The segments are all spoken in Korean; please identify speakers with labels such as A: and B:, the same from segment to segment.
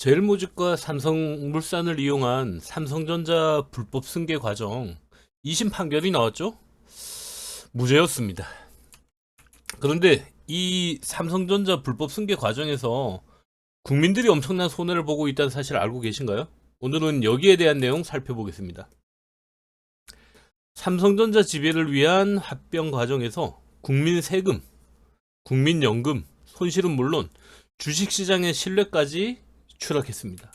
A: 제일모직과 삼성물산을 이용한 삼성전자 불법 승계 과정 2심 판결이 나왔죠? 무죄였습니다. 그런데 이 삼성전자 불법 승계 과정에서 국민들이 엄청난 손해를 보고 있다는 사실 알고 계신가요? 오늘은 여기에 대한 내용 살펴보겠습니다. 삼성전자 지배를 위한 합병 과정에서 국민 세금, 국민연금, 손실은 물론 주식시장의 신뢰까지 추락했습니다.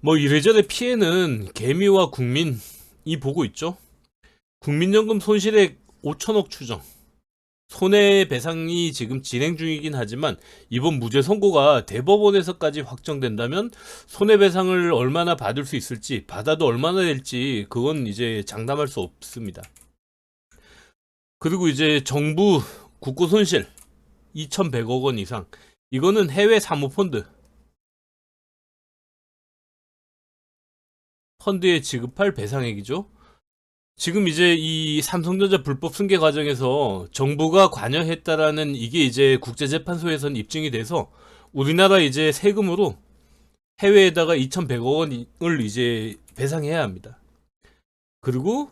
A: 뭐 이래저래 피해는 개미와 국민이 보고 있죠. 국민연금 손실액 5천억 추정, 손해배상이 지금 진행 중이긴 하지만 이번 무죄 선고가 대법원에서까지 확정된다면 손해배상을 얼마나 받을 수 있을지, 받아도 얼마나 될지 그건 이제 장담할 수 없습니다. 그리고 이제 정부 국고 손실 2,100억 원 이상, 이거는 해외 사모펀드에 지급할 배상액이죠. 지금 이제 이 삼성전자 불법 승계 과정에서 정부가 관여했다라는 이게 이제 국제재판소에선 입증이 돼서 우리나라 이제 세금으로 해외에다가 2,100억 원을 이제 배상해야 합니다. 그리고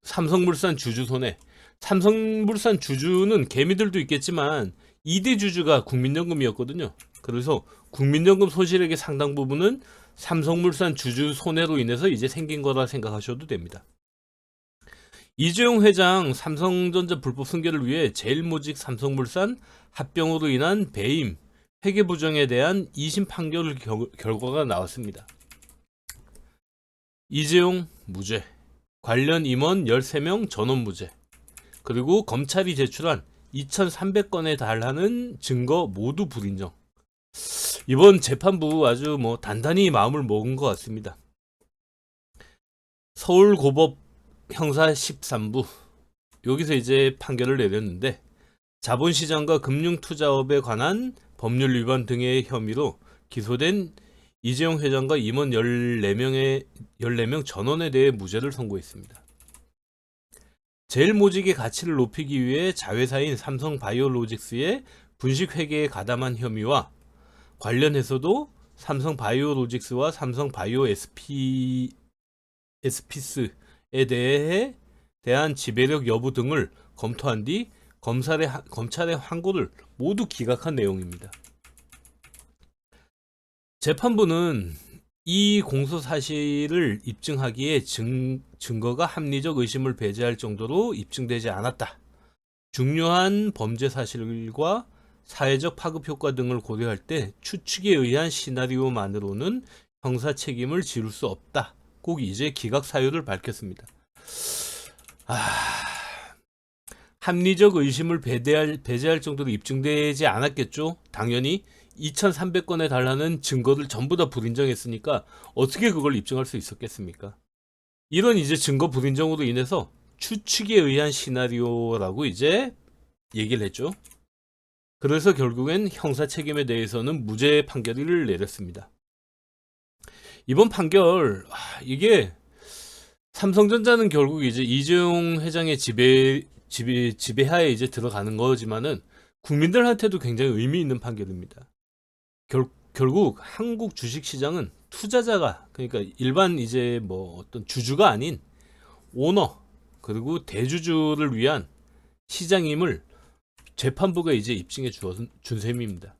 A: 삼성물산 주주 손해. 삼성물산 주주는 개미들도 있겠지만 2대 주주가 국민연금이었거든요. 그래서 국민연금 손실액의 상당 부분은 삼성물산 주주 손해로 인해서 이제 생긴 거라 생각하셔도 됩니다. 이재용 회장 삼성전자 불법 승계를 위해 제일모직 삼성물산 합병으로 인한 배임, 회계부정에 대한 2심 판결 결과가 나왔습니다. 이재용 무죄, 관련 임원 13명 전원 무죄, 그리고 검찰이 제출한 2,300건에 달하는 증거 모두 불인정. 이번 재판부 아주 뭐 단단히 마음을 먹은 것 같습니다. 서울고법 형사 13부 여기서 이제 판결을 내렸는데 자본시장과 금융투자업에 관한 법률 위반 등의 혐의로 기소된 이재용 회장과 임원 14명 전원에 대해 무죄를 선고했습니다. 제일모직의 가치를 높이기 위해 자회사인 삼성바이오로직스의 분식회계에 가담한 혐의와 관련해서도 삼성바이오로직스와 삼성바이오에스피스에 대한 지배력 여부 등을 검토한 뒤 검찰의 항고를 모두 기각한 내용입니다. 재판부는 이 공소 사실을 입증하기에 증거가 합리적 의심을 배제할 정도로 입증되지 않았다. 중요한 범죄 사실과 사회적 파급 효과 등을 고려할 때 추측에 의한 시나리오만으로는 형사 책임을 지를 수 없다. 꼭 이제 기각 사유를 밝혔습니다. 합리적 의심을 배제할 정도로 입증되지 않았겠죠. 당연히 2,300건에 달하는 증거를 전부 다 불인정했으니까 어떻게 그걸 입증할 수 있었겠습니까? 이런 이제 증거 불인정으로 인해서 추측에 의한 시나리오라고 이제 얘기를 했죠. 그래서 결국엔 형사 책임에 대해서는 무죄 판결을 내렸습니다. 이번 판결 이게 삼성전자는 결국 이제 이재용 회장의 지배하에 이제 들어가는 거지만은 국민들한테도 굉장히 의미 있는 판결입니다. 결국 한국 주식시장은 투자자가, 그러니까 일반 이제 뭐 어떤 주주가 아닌 오너 그리고 대주주를 위한 시장임을 재판부가 이제 입증해 준 셈입니다.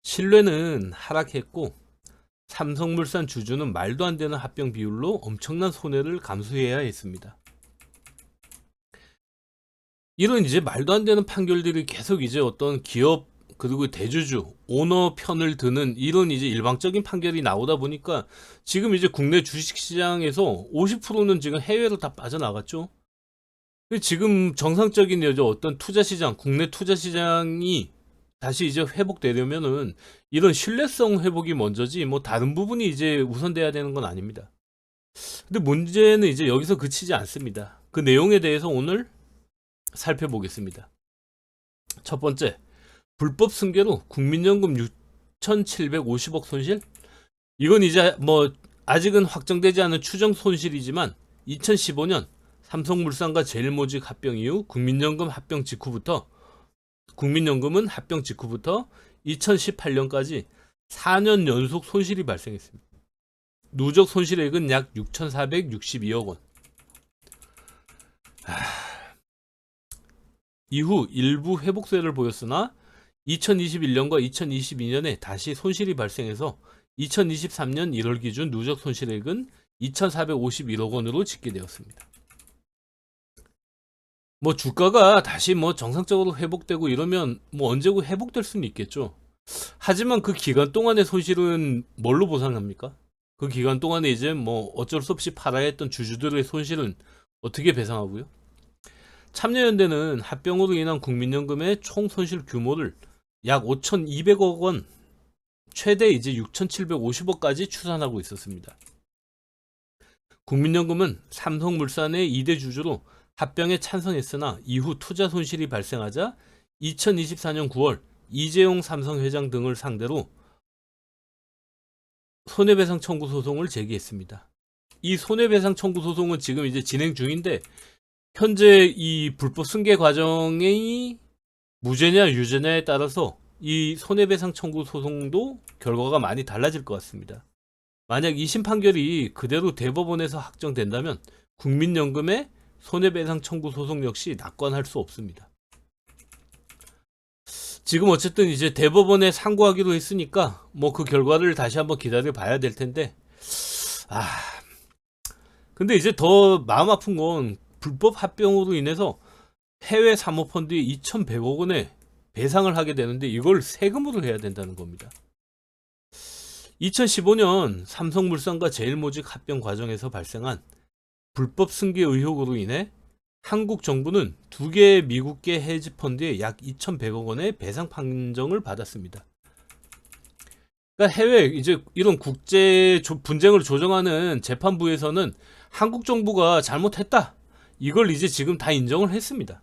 A: 신뢰는 하락했고 삼성물산 주주는 말도 안 되는 합병 비율로 엄청난 손해를 감수해야 했습니다. 이런 이제 말도 안 되는 판결들이 계속 이제 어떤 기업 그리고 대주주, 오너 편을 드는 이런 이제 일방적인 판결이 나오다 보니까 지금 이제 국내 주식시장에서 50%는 지금 해외로 다 빠져나갔죠. 지금 정상적인 이제 어떤 투자시장, 국내 투자시장이 다시 이제 회복되려면은 이런 신뢰성 회복이 먼저지 뭐 다른 부분이 이제 우선돼야 되는 건 아닙니다. 근데 문제는 이제 여기서 그치지 않습니다. 그 내용에 대해서 오늘 살펴보겠습니다. 첫 번째, 불법 승계로 국민연금 6,750억 손실? 이건 이제 뭐 아직은 확정되지 않은 추정 손실이지만 2015년 삼성물산과 제일모직 합병 이후 국민연금은 합병 직후부터 2018년까지 4년 연속 손실이 발생했습니다. 누적 손실액은 약 6,462억 원. 이후 일부 회복세를 보였으나 2021년과 2022년에 다시 손실이 발생해서 2023년 1월 기준 누적 손실액은 2,451억 원으로 집계되었습니다. 뭐 주가가 다시 뭐 정상적으로 회복되고 이러면 뭐 언제고 회복될 수는 있겠죠. 하지만 그 기간 동안의 손실은 뭘로 보상합니까? 그 기간 동안에 이제 뭐 어쩔 수 없이 팔아야 했던 주주들의 손실은 어떻게 배상하고요? 참여연대는 합병으로 인한 국민연금의 총 손실 규모를 약 5,200억 원, 최대 이제 6,750억까지 추산하고 있었습니다. 국민연금은 삼성물산의 2대 주주로 합병에 찬성했으나 이후 투자 손실이 발생하자 2024년 9월 이재용 삼성 회장 등을 상대로 손해배상 청구 소송을 제기했습니다. 이 손해배상 청구 소송은 지금 이제 진행 중인데 현재 이 불법 승계 과정이 무죄냐 유죄냐에 따라서 이 손해배상 청구 소송도 결과가 많이 달라질 것 같습니다. 만약 2심 판결이 그대로 대법원에서 확정된다면 국민연금의 손해배상 청구 소송 역시 낙관할 수 없습니다. 지금 어쨌든 이제 대법원에 상고하기로 했으니까 뭐 그 결과를 다시 한번 기다려 봐야 될 텐데, 근데 이제 더 마음 아픈 건 불법 합병으로 인해서 해외 사모펀드에 2,100억 원의 배상을 하게 되는데 이걸 세금으로 해야 된다는 겁니다. 2015년 삼성물산과 제일모직 합병 과정에서 발생한 불법 승계 의혹으로 인해 한국 정부는 2개의 미국계 헤지펀드에 약 2,100억 원의 배상 판정을 받았습니다. 그러니까 해외 이제 이런 국제 분쟁을 조정하는 재판부에서는 한국 정부가 잘못했다. 이걸 이제 지금 다 인정을 했습니다.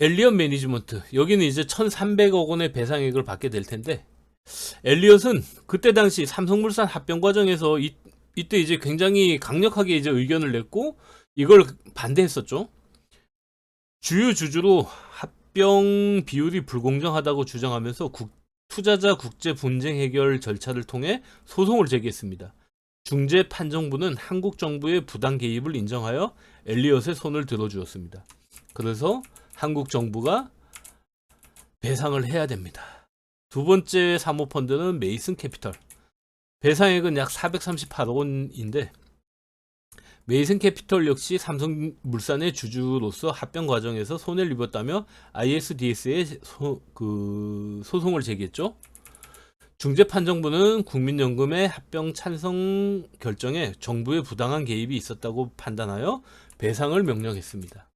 A: 엘리엇 매니지먼트, 여기는 이제 1,300억 원의 배상액을 받게 될 텐데, 엘리엇은 그때 당시 삼성물산 합병 과정에서 이때 이제 굉장히 강력하게 이제 의견을 냈고 이걸 반대했었죠. 주요 주주로 합병 비율이 불공정하다고 주장하면서 투자자 국제 분쟁 해결 절차를 통해 소송을 제기했습니다. 중재 판정부는 한국 정부의 부당 개입을 인정하여 엘리엇의 손을 들어주었습니다. 그래서 한국 정부가 배상을 해야 됩니다. 두 번째 사모펀드는 메이슨 캐피털. 배상액은 약 438억 원인데 메이슨 캐피털 역시 삼성물산의 주주로서 합병 과정에서 손해를 입었다며 ISDS에 소송을 제기했죠. 중재판정부는 국민연금의 합병 찬성 결정에 정부의 부당한 개입이 있었다고 판단하여 배상을 명령했습니다.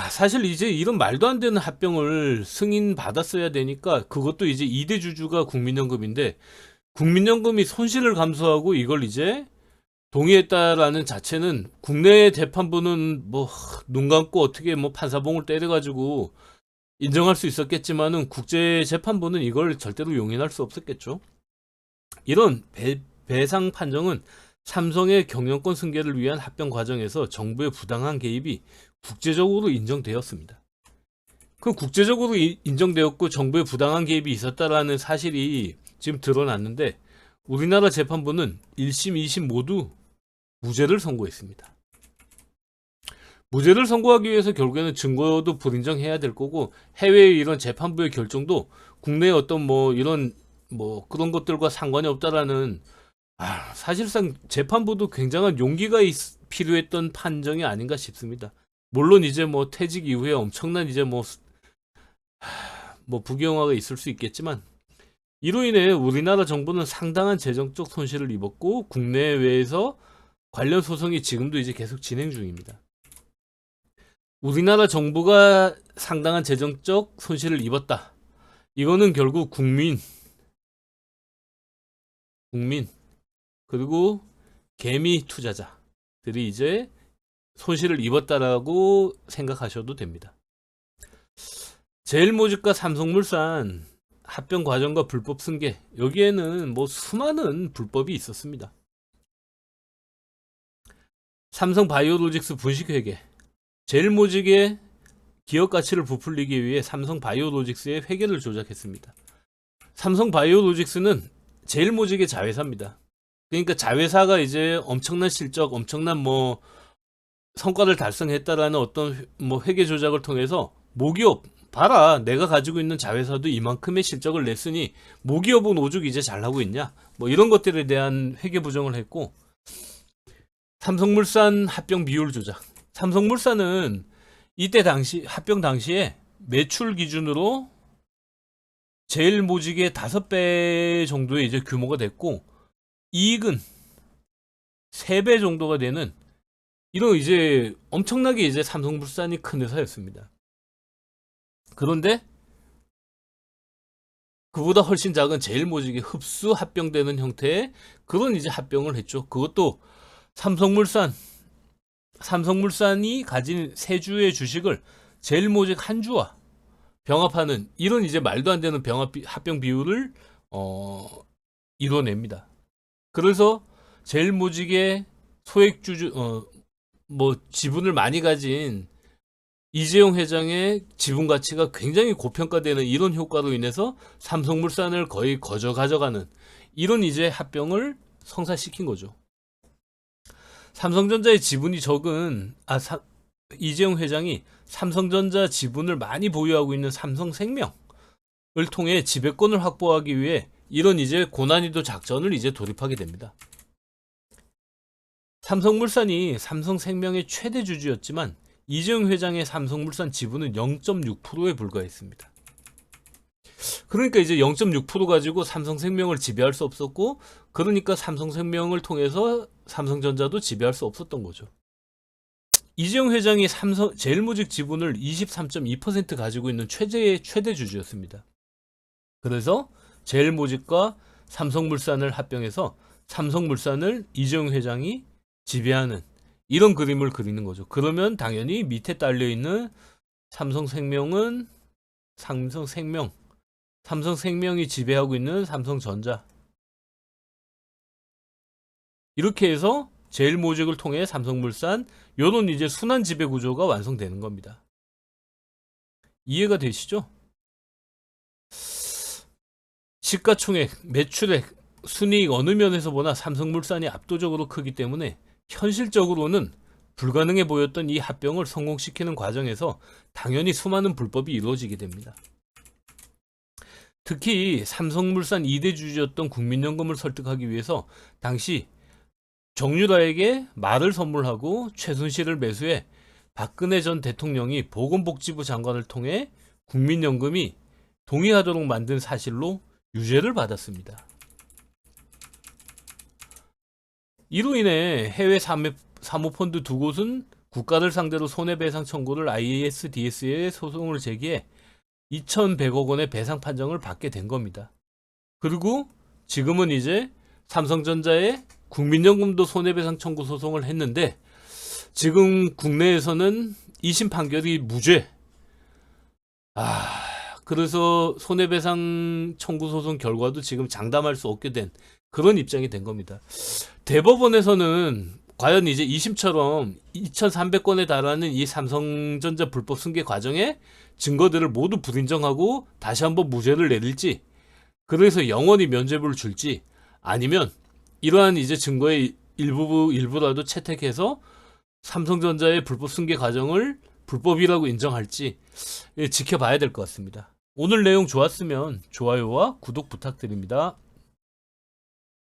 A: 사실 이제 이런 말도 안 되는 합병을 승인받았어야 되니까 그것도 이제 2대 주주가 국민연금인데 국민연금이 손실을 감수하고 이걸 이제 동의했다라는 자체는 국내 재판부는 뭐 눈 감고 어떻게 뭐 판사봉을 때려가지고 인정할 수 있었겠지만은 국제 재판부는 이걸 절대로 용인할 수 없었겠죠. 이런 배상 판정은 삼성의 경영권 승계를 위한 합병 과정에서 정부의 부당한 개입이 국제적으로 인정되었습니다. 그 국제적으로 인정되었고 정부의 부당한 개입이 있었다라는 사실이 지금 드러났는데 우리나라 재판부는 1심, 2심 모두 무죄를 선고했습니다. 무죄를 선고하기 위해서 결국에는 증거도 불인정해야 될 거고 해외의 이런 재판부의 결정도 국내의 어떤 뭐 이런 뭐 그런 것들과 상관이 없다라는 사실상 재판부도 굉장한 용기가 필요했던 판정이 아닌가 싶습니다. 물론 이제 뭐 퇴직 이후에 엄청난 이제 뭐 부경화가 있을 수 있겠지만 이로 인해 우리나라 정부는 상당한 재정적 손실을 입었고 국내외에서 관련 소송이 지금도 이제 계속 진행 중입니다. 우리나라 정부가 상당한 재정적 손실을 입었다. 이거는 결국 국민 그리고 개미 투자자들이 이제 손실을 입었다라고 생각하셔도 됩니다. 제일모직과 삼성물산 합병 과정과 불법 승계, 여기에는 뭐 수많은 불법이 있었습니다. 삼성바이오로직스 분식회계, 제일모직의 기업 가치를 부풀리기 위해 삼성바이오로직스의 회계를 조작했습니다. 삼성바이오로직스는 제일모직의 자회사입니다. 그러니까 자회사가 이제 엄청난 실적, 엄청난 뭐 성과를 달성했다라는 어떤 뭐 회계 조작을 통해서 모기업 봐라, 내가 가지고 있는 자회사도 이만큼의 실적을 냈으니 모기업은 오죽 이제 잘하고 있냐, 뭐 이런 것들에 대한 회계 부정을 했고, 삼성물산 합병 비율 조작. 삼성물산은 이때 당시 합병 당시에 매출 기준으로 제일모직의 5배 정도의 이제 규모가 됐고, 이익은 3배 정도가 되는 이런 이제 엄청나게 이제 삼성물산이 큰 회사였습니다. 그런데 그보다 훨씬 작은 제일모직이 흡수 합병되는 형태의 그런 이제 합병을 했죠. 그것도 삼성물산이 가진 세 주의 주식을 제일모직 한 주와 병합하는 이런 이제 말도 안 되는 합병 비율을 이뤄냅니다. 그래서 제일모직의 소액주주 뭐 지분을 많이 가진 이재용 회장의 지분 가치가 굉장히 고평가되는 이런 효과로 인해서 삼성물산을 거의 가져가는 이런 이제 합병을 성사시킨 거죠. 삼성전자의 지분이 적은 이재용 회장이 삼성전자 지분을 많이 보유하고 있는 삼성생명을 통해 지배권을 확보하기 위해 이런 이제 고난이도 작전을 이제 돌입하게 됩니다. 삼성물산이 삼성생명의 최대 주주였지만 이재용 회장의 삼성물산 지분은 0.6%에 불과했습니다. 그러니까 이제 0.6% 가지고 삼성생명을 지배할 수 없었고, 그러니까 삼성생명을 통해서 삼성전자도 지배할 수 없었던 거죠. 이재용 회장이 제일모직 지분을 23.2% 가지고 있는 최대 주주였습니다. 그래서 제일모직과 삼성물산을 합병해서 삼성물산을 이재용 회장이 지배하는 이런 그림을 그리는 거죠. 그러면 당연히 밑에 딸려있는 삼성생명이 지배하고 있는 삼성전자, 이렇게 해서 제일모직을 통해 삼성물산, 요런 이제 순환 지배 구조가 완성되는 겁니다. 이해가 되시죠? 시가총액, 매출액, 순이익 어느 면에서 보나 삼성물산이 압도적으로 크기 때문에 현실적으로는 불가능해 보였던 이 합병을 성공시키는 과정에서 당연히 수많은 불법이 이루어지게 됩니다. 특히 삼성물산 2대 주주였던 국민연금을 설득하기 위해서 당시 정유라에게 말을 선물하고 최순실을 매수해 박근혜 전 대통령이 보건복지부 장관을 통해 국민연금이 동의하도록 만든 사실로 유죄를 받았습니다. 이로 인해 해외 사모펀드 두 곳은 국가를 상대로 손해배상 청구를 ISDS에 소송을 제기해 2,100억 원의 배상 판정을 받게 된 겁니다. 그리고 지금은 이제 삼성전자의 국민연금도 손해배상 청구 소송을 했는데, 지금 국내에서는 2심 판결이 무죄. 그래서 손해배상 청구 소송 결과도 지금 장담할 수 없게 된 그런 입장이 된 겁니다. 대법원에서는 과연 이제 2심처럼 2,300건에 달하는 이 삼성전자 불법 승계 과정에 증거들을 모두 불인정하고 다시 한번 무죄를 내릴지, 그래서 영원히 면죄부를 줄지, 아니면 이러한 이제 증거의 일부라도 채택해서 삼성전자의 불법 승계 과정을 불법이라고 인정할지 지켜봐야 될 것 같습니다. 오늘 내용 좋았으면 좋아요와 구독 부탁드립니다.